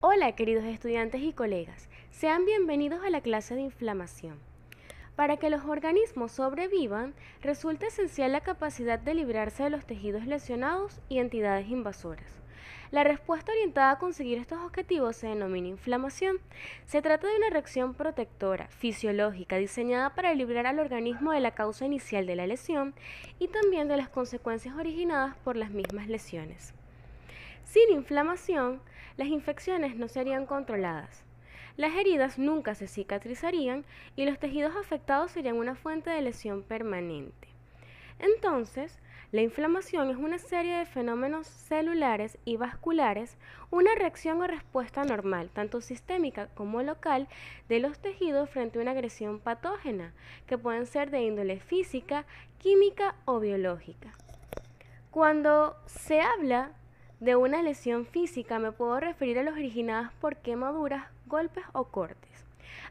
Hola, queridos estudiantes y colegas, sean bienvenidos a la clase de inflamación. Para que los organismos sobrevivan, resulta esencial la capacidad de librarse de los tejidos lesionados y entidades invasoras. La respuesta orientada a conseguir estos objetivos se denomina inflamación. Se trata de una reacción protectora, fisiológica, diseñada para librar al organismo de la causa inicial de la lesión y también de las consecuencias originadas por las mismas lesiones. Sin inflamación, las infecciones no serían controladas. Las heridas nunca se cicatrizarían y los tejidos afectados serían una fuente de lesión permanente. Entonces, la inflamación es una serie de fenómenos celulares y vasculares, una reacción o respuesta normal, tanto sistémica como local, de los tejidos frente a una agresión patógena, que pueden ser de índole física, química o biológica. Cuando se habla de una lesión física, me puedo referir a las originadas por quemaduras, golpes o cortes.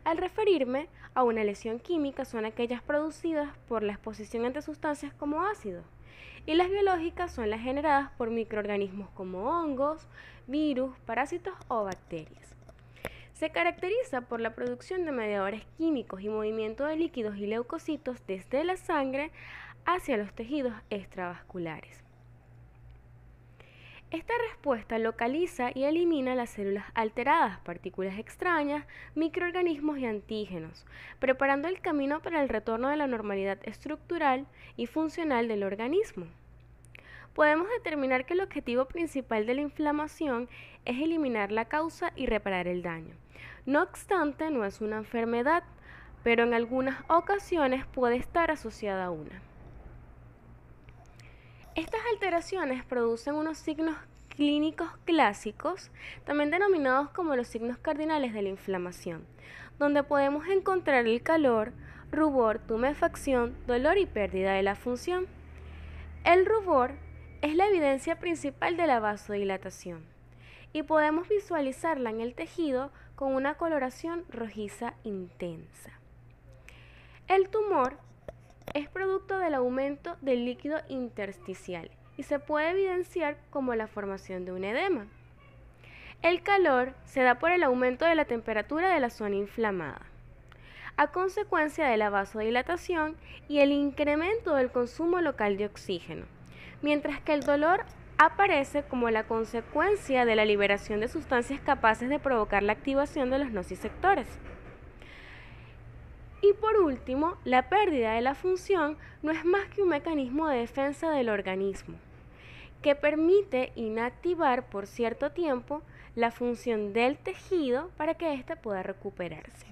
Al referirme a una lesión química, son aquellas producidas por la exposición ante sustancias como ácidos. Y las biológicas son las generadas por microorganismos como hongos, virus, parásitos o bacterias. Se caracteriza por la producción de mediadores químicos y movimiento de líquidos y leucocitos desde la sangre hacia los tejidos extravasculares. Esta respuesta localiza y elimina las células alteradas, partículas extrañas, microorganismos y antígenos, preparando el camino para el retorno de la normalidad estructural y funcional del organismo. Podemos determinar que el objetivo principal de la inflamación es eliminar la causa y reparar el daño. No obstante, no es una enfermedad, pero en algunas ocasiones puede estar asociada a una. Estas alteraciones producen unos signos clínicos clásicos, también denominados como los signos cardinales de la inflamación, donde podemos encontrar el calor, rubor, tumefacción, dolor y pérdida de la función. El rubor es la evidencia principal de la vasodilatación y podemos visualizarla en el tejido con una coloración rojiza intensa. El tumor es producto del aumento del líquido intersticial y se puede evidenciar como la formación de un edema. El calor se da por el aumento de la temperatura de la zona inflamada, a consecuencia de la vasodilatación y el incremento del consumo local de oxígeno, mientras que el dolor aparece como la consecuencia de la liberación de sustancias capaces de provocar la activación de los nociceptores. Y por último, la pérdida de la función no es más que un mecanismo de defensa del organismo, que permite inactivar por cierto tiempo la función del tejido para que éste pueda recuperarse.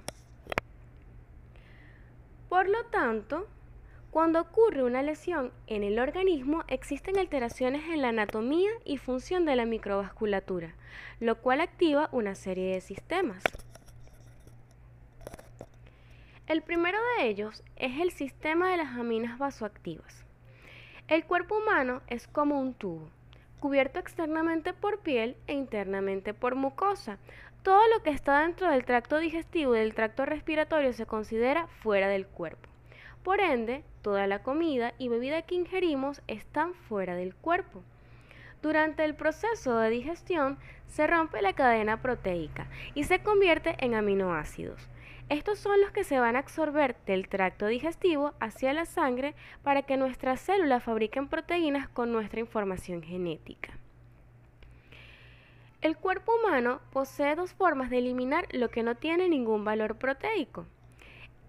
Por lo tanto, cuando ocurre una lesión en el organismo, existen alteraciones en la anatomía y función de la microvasculatura, lo cual activa una serie de sistemas. El primero de ellos es el sistema de las aminas vasoactivas. El cuerpo humano es como un tubo, cubierto externamente por piel e internamente por mucosa. Todo lo que está dentro del tracto digestivo y del tracto respiratorio se considera fuera del cuerpo. Por ende, toda la comida y bebida que ingerimos están fuera del cuerpo. Durante el proceso de digestión se rompe la cadena proteica y se convierte en aminoácidos. Estos son los que se van a absorber del tracto digestivo hacia la sangre para que nuestras células fabriquen proteínas con nuestra información genética. El cuerpo humano posee dos formas de eliminar lo que no tiene ningún valor proteico.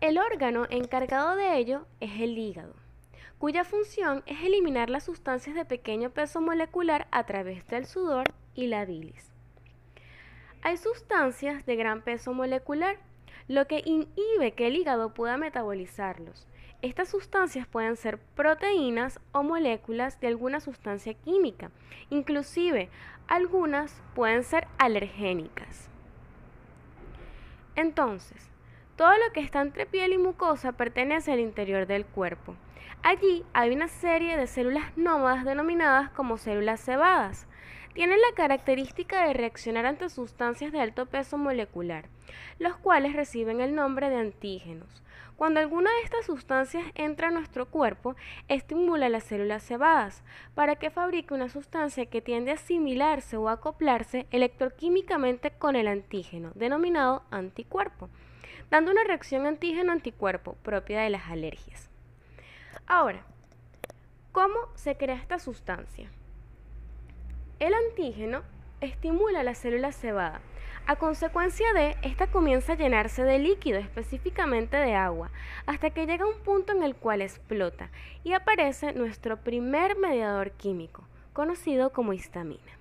El órgano encargado de ello es el hígado, cuya función es eliminar las sustancias de pequeño peso molecular a través del sudor y la bilis. Hay sustancias de gran peso molecular, lo que inhibe que el hígado pueda metabolizarlos. Estas sustancias pueden ser proteínas o moléculas de alguna sustancia química, inclusive algunas pueden ser alergénicas. Entonces, todo lo que está entre piel y mucosa pertenece al interior del cuerpo. Allí hay una serie de células nómadas denominadas como células cebadas. Tienen la característica de reaccionar ante sustancias de alto peso molecular, los cuales reciben el nombre de antígenos. Cuando alguna de estas sustancias entra a nuestro cuerpo, estimula las células cebadas para que fabrique una sustancia que tiende a asimilarse o acoplarse electroquímicamente con el antígeno, denominado anticuerpo, dando una reacción antígeno-anticuerpo propia de las alergias. Ahora, ¿cómo se crea esta sustancia? El antígeno estimula la célula cebada. A consecuencia de, esta comienza a llenarse de líquido, específicamente de agua, hasta que llega a un punto en el cual explota y aparece nuestro primer mediador químico, conocido como histamina.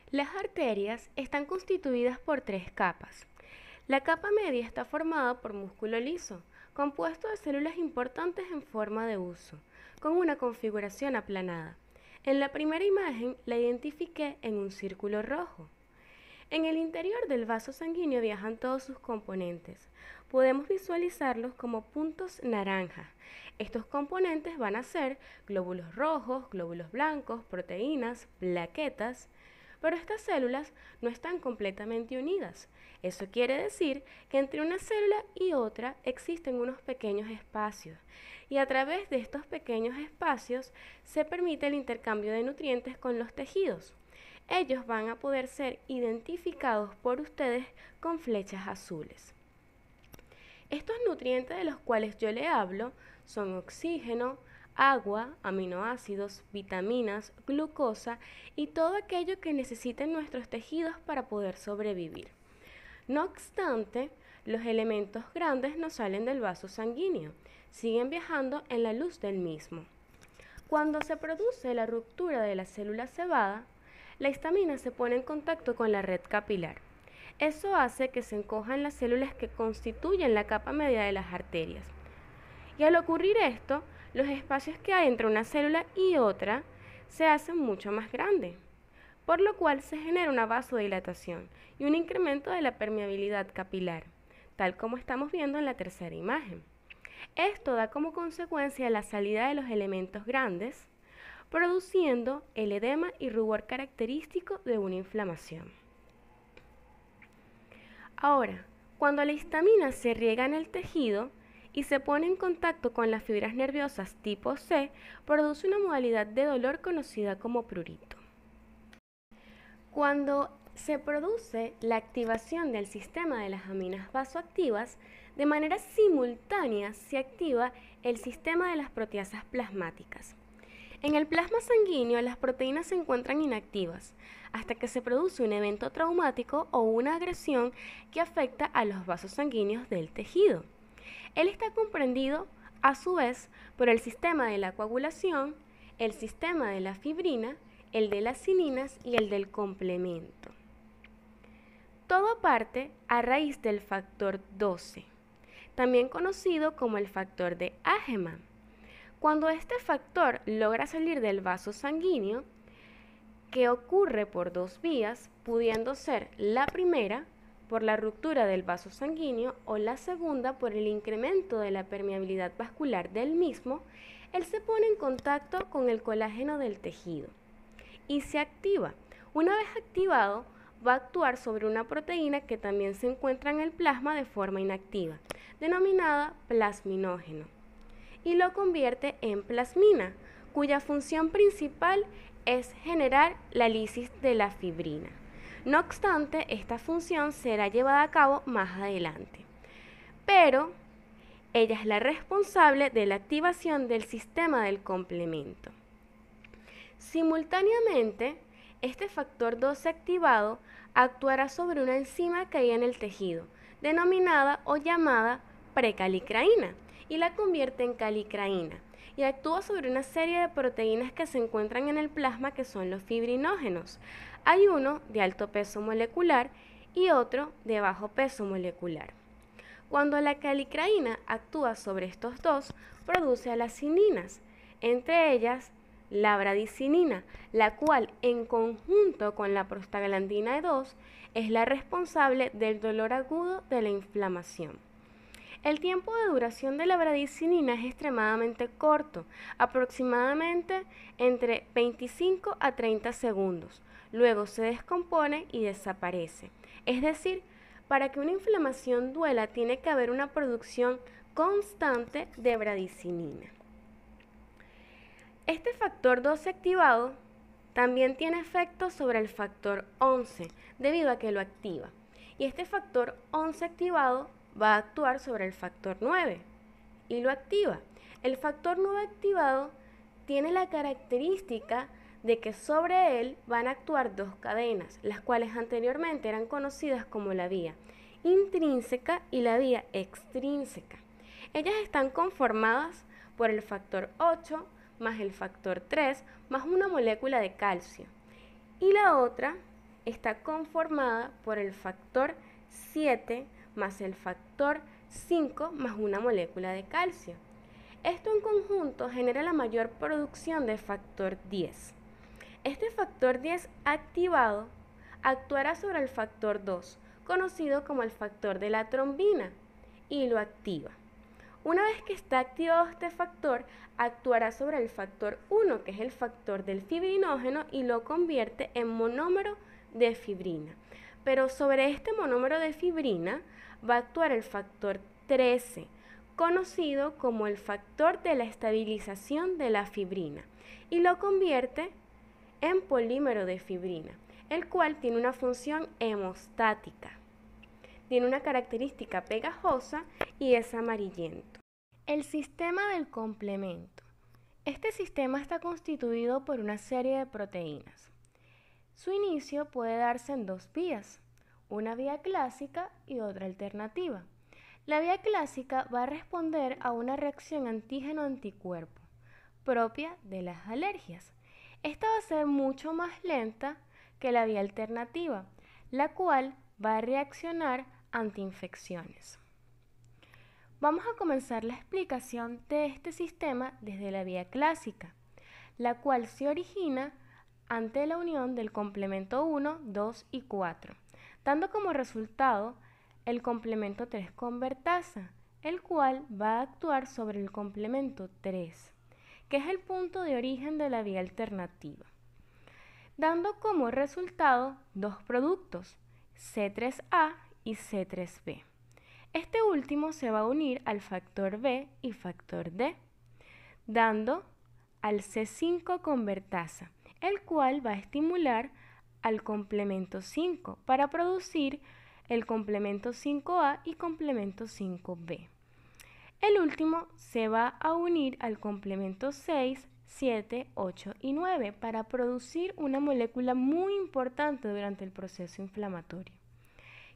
Las arterias están constituidas por 3 capas. La capa media está formada por músculo liso, compuesto de células importantes en forma de huso, con una configuración aplanada. En la primera imagen la identifiqué en un círculo rojo. En el interior del vaso sanguíneo viajan todos sus componentes. Podemos visualizarlos como puntos naranjas. Estos componentes van a ser glóbulos rojos, glóbulos blancos, proteínas, plaquetas, pero estas células no están completamente unidas. Eso quiere decir que entre una célula y otra existen unos pequeños espacios, y a través de estos pequeños espacios se permite el intercambio de nutrientes con los tejidos. Ellos van a poder ser identificados por ustedes con flechas azules. Estos nutrientes de los cuales yo le hablo son oxígeno, agua, aminoácidos, vitaminas, glucosa y todo aquello que necesiten nuestros tejidos para poder sobrevivir. No obstante, los elementos grandes no salen del vaso sanguíneo, siguen viajando en la luz del mismo. Cuando se produce la ruptura de la célula cebada, la histamina se pone en contacto con la red capilar. Eso hace que se encojan las células que constituyen la capa media de las arterias. Y al ocurrir esto, los espacios que hay entre una célula y otra se hacen mucho más grandes, por lo cual se genera una vasodilatación y un incremento de la permeabilidad capilar, tal como estamos viendo en la tercera imagen. Esto da como consecuencia la salida de los elementos grandes, produciendo el edema y rubor característico de una inflamación. Ahora, cuando la histamina se riega en el tejido y se pone en contacto con las fibras nerviosas tipo C, produce una modalidad de dolor conocida como prurito. Cuando se produce la activación del sistema de las aminas vasoactivas, de manera simultánea se activa el sistema de las proteasas plasmáticas. En el plasma sanguíneo las proteínas se encuentran inactivas hasta que se produce un evento traumático o una agresión que afecta a los vasos sanguíneos del tejido. Él está comprendido a su vez por el sistema de la coagulación, el sistema de la fibrina, el de las cininas y el del complemento. Todo parte a raíz del factor 12, también conocido como el factor de Angelman. Cuando este factor logra salir del vaso sanguíneo, que ocurre por 2 vías, pudiendo ser la primera por la ruptura del vaso sanguíneo o la segunda por el incremento de la permeabilidad vascular del mismo, él se pone en contacto con el colágeno del tejido y se activa. Una vez activado, va a actuar sobre una proteína que también se encuentra en el plasma de forma inactiva, denominada plasminógeno, y lo convierte en plasmina, cuya función principal es generar la lisis de la fibrina. No obstante, esta función será llevada a cabo más adelante, pero ella es la responsable de la activación del sistema del complemento. Simultáneamente, este factor 12 activado actuará sobre una enzima que hay en el tejido, denominada o llamada precalicraína, y la convierte en calicraína, y actúa sobre una serie de proteínas que se encuentran en el plasma que son los fibrinógenos. Hay uno de alto peso molecular y otro de bajo peso molecular. Cuando la calicraína actúa sobre estos dos, produce a las cininas, entre ellas la bradicinina, la cual en conjunto con la prostaglandina E2 es la responsable del dolor agudo de la inflamación. El tiempo de duración de la bradicinina es extremadamente corto, aproximadamente entre 25 a 30 segundos. Luego se descompone y desaparece. Es decir, Para que una inflamación duela, tiene que haber una producción constante de bradicinina. Este factor 12 activado también tiene efectos sobre el factor 11 debido a que lo activa. Y este factor 11 activado va a actuar sobre el factor 9 y lo activa. El factor 9 activado tiene la característica de que sobre él van a actuar dos cadenas, las cuales anteriormente eran conocidas como la vía intrínseca y la vía extrínseca. Ellas están conformadas por el factor 8 más el factor 3 más una molécula de calcio. Y la otra está conformada por el factor 7 más el factor 5 más una molécula de calcio. Esto en conjunto genera la mayor producción de factor 10. Este factor 10 activado actuará sobre el factor 2, conocido como el factor de la trombina, y lo activa. Una vez que está activado este factor, actuará sobre el factor 1, que es el factor del fibrinógeno, y lo convierte en monómero de fibrina. Pero sobre este monómero de fibrina va a actuar el factor 13, conocido como el factor de la estabilización de la fibrina, y lo convierte en polímero de fibrina, el cual tiene una función hemostática. Tiene una característica pegajosa y es amarillento. El sistema del complemento. Este sistema está constituido por una serie de proteínas. Su inicio puede darse en dos vías, una vía clásica y otra alternativa. La vía clásica va a responder a una reacción antígeno-anticuerpo propia de las alergias. Esta va a ser mucho más lenta que la vía alternativa, la cual va a reaccionar ante infecciones. Vamos a comenzar la explicación de este sistema desde la vía clásica, la cual se origina ante la unión del complemento 1, 2 y 4, dando como resultado el complemento 3 convertasa, el cual va a actuar sobre el complemento 3, que es el punto de origen de la vía alternativa, dando como resultado dos productos, C3A y C3B. Este último se va a unir al factor B y factor D, dando al C5 convertasa, el cual va a estimular al complemento 5 para producir el complemento 5A y complemento 5B. El último se va a unir al complemento 6, 7, 8 y 9 para producir una molécula muy importante durante el proceso inflamatorio,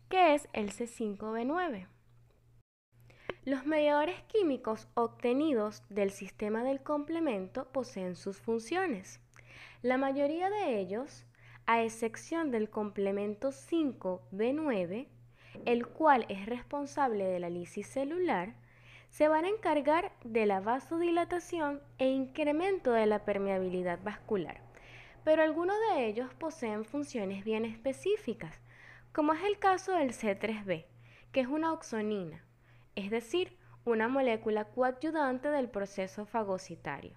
que es el C5B9. Los mediadores químicos obtenidos del sistema del complemento poseen sus funciones. La mayoría de ellos, a excepción del complemento 5B9, el cual es responsable de la lisis celular, se van a encargar de la vasodilatación e incremento de la permeabilidad vascular, pero algunos de ellos poseen funciones bien específicas, como es el caso del C3B, que es una oxonina, es decir, una molécula coadyuvante del proceso fagocitario.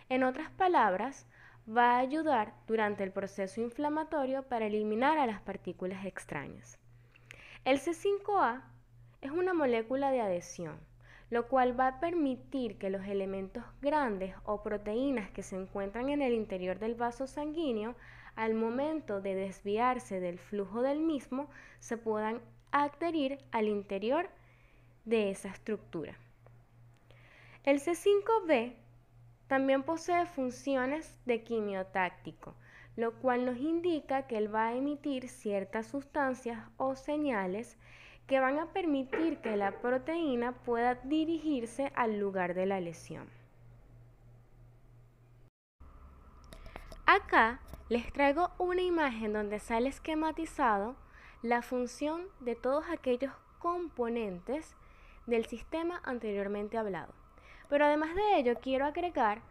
En otras palabras, va a ayudar durante el proceso inflamatorio para eliminar a las partículas extrañas. El C5A es una molécula de adhesión, lo cual va a permitir que los elementos grandes o proteínas que se encuentran en el interior del vaso sanguíneo, al momento de desviarse del flujo del mismo, se puedan adherir al interior de esa estructura. El C5B también posee funciones de quimiotáctico, lo cual nos indica que él va a emitir ciertas sustancias o señales que van a permitir que la proteína pueda dirigirse al lugar de la lesión. Acá les traigo una imagen donde sale esquematizado la función de todos aquellos componentes del sistema anteriormente hablado. Pero además de ello quiero agregar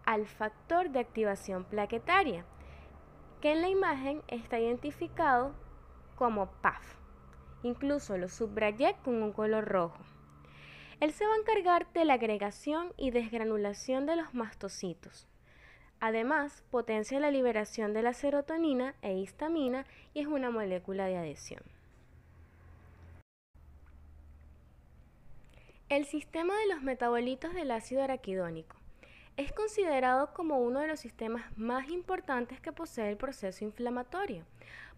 al factor de activación plaquetaria, que en la imagen está identificado como PAF. Incluso lo subrayé con un color rojo. Él se va a encargar de la agregación y desgranulación de los mastocitos. Además, potencia la liberación de la serotonina e histamina y es una molécula de adhesión. El sistema de los metabolitos del ácido araquidónico es considerado como uno de los sistemas más importantes que posee el proceso inflamatorio,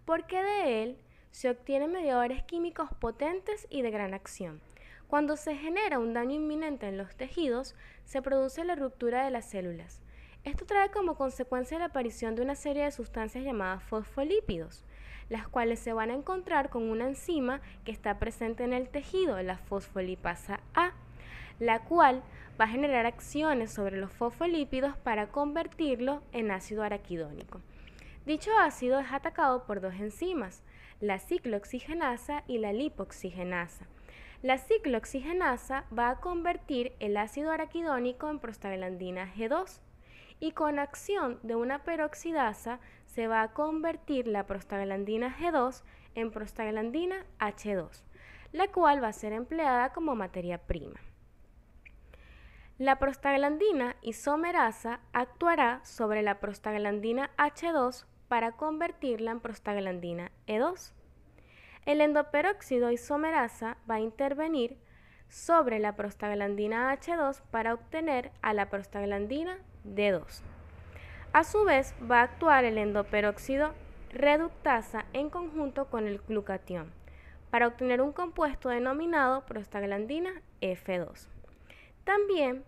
porque de él se obtienen mediadores químicos potentes y de gran acción. Cuando se genera un daño inminente en los tejidos, se produce la ruptura de las células. Esto trae como consecuencia la aparición de una serie de sustancias llamadas fosfolípidos, las cuales se van a encontrar con una enzima que está presente en el tejido, la fosfolipasa A, la cual va a generar acciones sobre los fosfolípidos para convertirlo en ácido araquidónico. Dicho ácido es atacado por dos enzimas, la ciclooxigenasa y la lipoxigenasa. La ciclooxigenasa va a convertir el ácido araquidónico en prostaglandina G2 y con acción de una peroxidasa se va a convertir la prostaglandina G2 en prostaglandina H2, la cual va a ser empleada como materia prima. La prostaglandina isomerasa actuará sobre la prostaglandina H2 para convertirla en prostaglandina E2. El endoperóxido isomerasa va a intervenir sobre la prostaglandina H2 para obtener a la prostaglandina D2. A su vez, va a actuar el endoperóxido reductasa en conjunto con el glutatión para obtener un compuesto denominado prostaglandina F2. También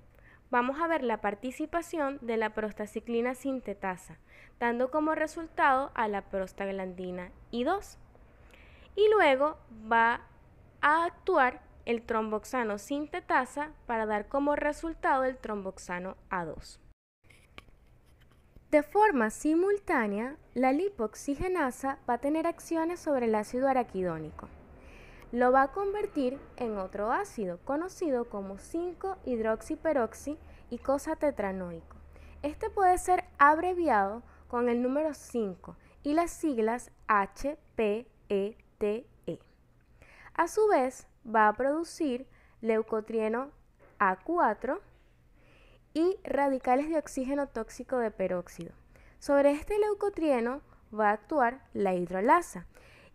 vamos a ver la participación de la prostaciclina sintetasa, dando como resultado a la prostaglandina I2. Y luego va a actuar el tromboxano sintetasa para dar como resultado el tromboxano A2. De forma simultánea, la lipoxigenasa va a tener acciones sobre el ácido araquidónico. Lo va a convertir en otro ácido, conocido como 5-hidroxiperoxi y cosa-tetranoico. Este puede ser abreviado con el número 5 y las siglas HPETE. A su vez, va a producir leucotrieno A4 y radicales de oxígeno tóxico de peróxido. Sobre este leucotrieno va a actuar la hidrolasa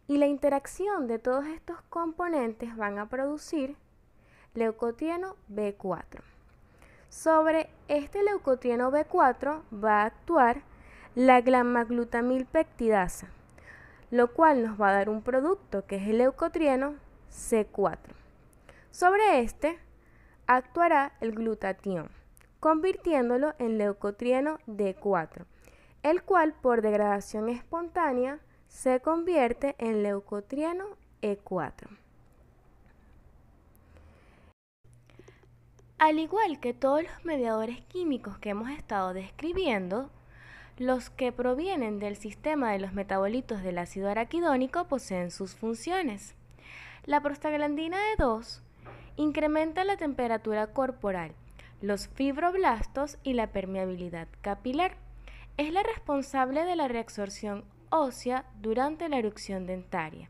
y la interacción de todos estos componentes van a producir leucotrieno B4. Sobre este leucotrieno B4 va a actuar la gamma-glutamilpeptidasa, lo cual nos va a dar un producto que es el leucotrieno C4. Sobre este actuará el glutatión, convirtiéndolo en leucotrieno D4, el cual por degradación espontánea se convierte en leucotrieno E4. Al igual que todos los mediadores químicos que hemos estado describiendo, los que provienen del sistema de los metabolitos del ácido araquidónico poseen sus funciones. La prostaglandina E2 incrementa la temperatura corporal, los fibroblastos y la permeabilidad capilar. Es la responsable de la reabsorción ósea durante la erupción dentaria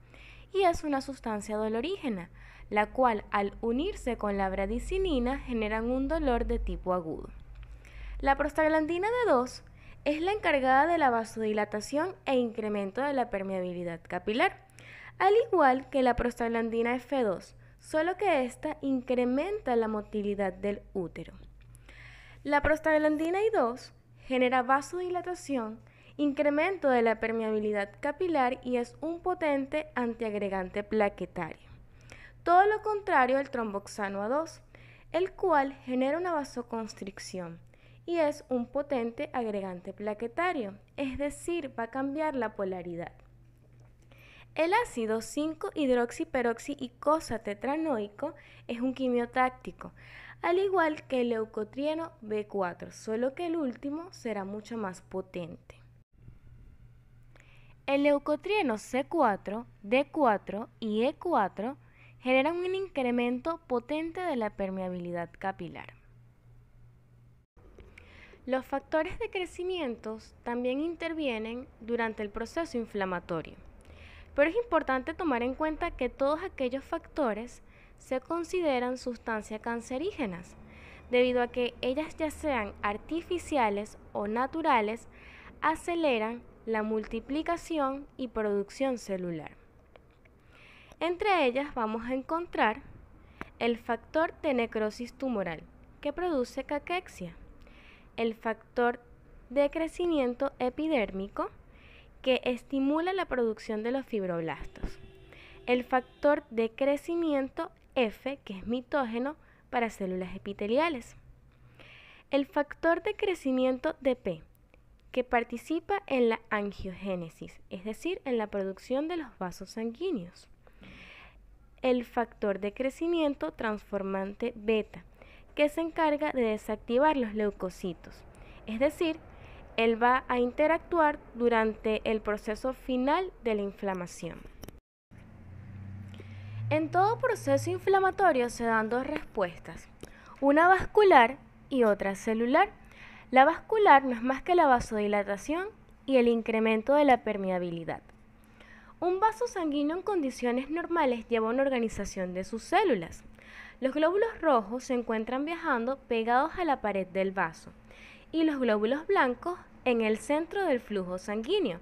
y es una sustancia dolorígena, la cual al unirse con la bradicinina generan un dolor de tipo agudo. La prostaglandina D2 es la encargada de la vasodilatación e incremento de la permeabilidad capilar, al igual que la prostaglandina F2, solo que ésta incrementa la motilidad del útero. La prostaglandina I2 genera vasodilatación, incremento de la permeabilidad capilar y es un potente antiagregante plaquetario. Todo lo contrario al tromboxano A2, el cual genera una vasoconstricción y es un potente agregante plaquetario, es decir, va a cambiar la polaridad. El ácido 5-hidroxiperoxi y cosa-tetranoico es un quimiotáctico, al igual que el leucotrieno B4, solo que el último será mucho más potente. El leucotrieno C4, D4 y E4 generan un incremento potente de la permeabilidad capilar. Los factores de crecimiento también intervienen durante el proceso inflamatorio, pero es importante tomar en cuenta que todos aquellos factores se consideran sustancias cancerígenas, debido a que ellas, ya sean artificiales o naturales, aceleran la multiplicación y producción celular. Entre ellas vamos a encontrar el factor de necrosis tumoral, que produce caquexia, el factor de crecimiento epidérmico, que estimula la producción de los fibroblastos, el factor de crecimiento F, que es mitógeno para células epiteliales, el factor de crecimiento de P, que participa en la angiogénesis, es decir, en la producción de los vasos sanguíneos, el factor de crecimiento transformante beta, que se encarga de desactivar los leucocitos, es decir, él va a interactuar durante el proceso final de la inflamación. En todo proceso inflamatorio se dan dos respuestas, una vascular y otra celular. La vascular no es más que la vasodilatación y el incremento de la permeabilidad. Un vaso sanguíneo en condiciones normales lleva una organización de sus células. Los glóbulos rojos se encuentran viajando pegados a la pared del vaso y los glóbulos blancos en el centro del flujo sanguíneo.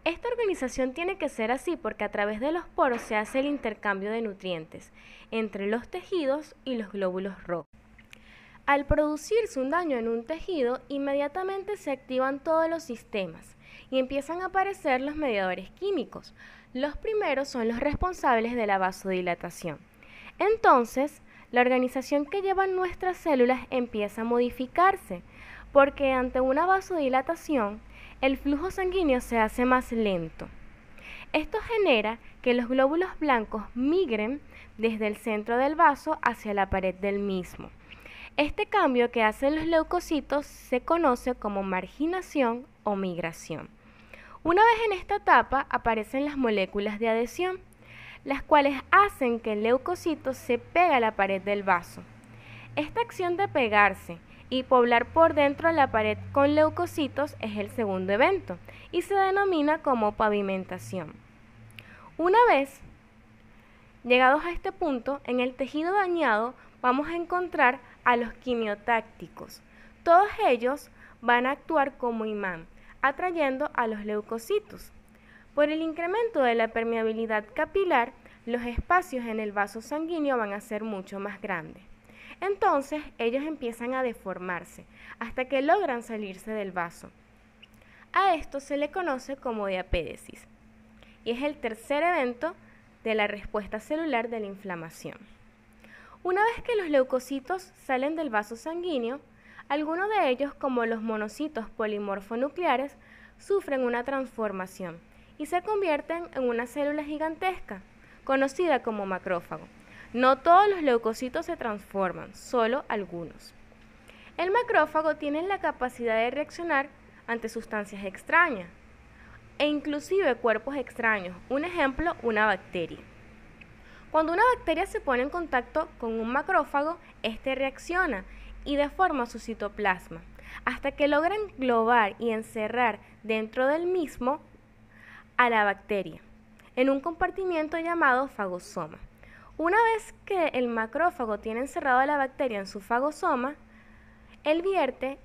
Esta organización tiene que ser así porque a través de los poros se hace el intercambio de nutrientes entre los tejidos y los glóbulos rojos. Al producirse un daño en un tejido, inmediatamente se activan todos los sistemas y empiezan a aparecer los mediadores químicos. Los primeros son los responsables de la vasodilatación. Entonces, la organización que llevan nuestras células empieza a modificarse, porque ante una vasodilatación, el flujo sanguíneo se hace más lento. Esto genera que los glóbulos blancos migren desde el centro del vaso hacia la pared del mismo. Este cambio que hacen los leucocitos se conoce como marginación o migración. Una vez en esta etapa aparecen las moléculas de adhesión, las cuales hacen que el leucocito se pegue a la pared del vaso. Esta acción de pegarse y poblar por dentro la pared con leucocitos es el segundo evento y se denomina como pavimentación. Una vez llegados a este punto, en el tejido dañado vamos a encontrar a los quimiotácticos. Todos ellos van a actuar como imán, atrayendo a los leucocitos. Por el incremento de la permeabilidad capilar, los espacios en el vaso sanguíneo van a ser mucho más grandes. Entonces, ellos empiezan a deformarse hasta que logran salirse del vaso. A esto se le conoce como diapédesis y es el tercer evento de la respuesta celular de la inflamación. Una vez que los leucocitos salen del vaso sanguíneo, algunos de ellos, como los monocitos polimorfonucleares, sufren una transformación y se convierten en una célula gigantesca, conocida como macrófago. No todos los leucocitos se transforman, solo algunos. El macrófago tiene la capacidad de reaccionar ante sustancias extrañas e inclusive cuerpos extraños, un ejemplo, una bacteria. Cuando una bacteria se pone en contacto con un macrófago, este reacciona y deforma su citoplasma, hasta que logra englobar y encerrar dentro del mismo a la bacteria, en un compartimiento llamado fagosoma. Una vez que el macrófago tiene encerrado a la bacteria en su fagosoma, él vierte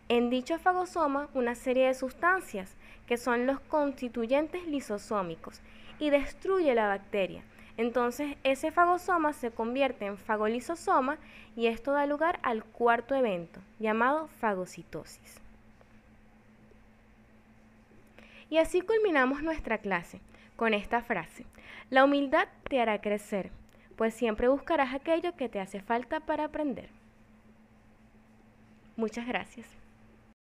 en dicho fagosoma una serie de sustancias que son los constituyentes lisosómicos y destruye la bacteria. Entonces ese fagosoma se convierte en fagolisosoma y esto da lugar al cuarto evento, llamado fagocitosis. Y así culminamos nuestra clase con esta frase: la humildad te hará crecer, pues siempre buscarás aquello que te hace falta para aprender. Muchas gracias.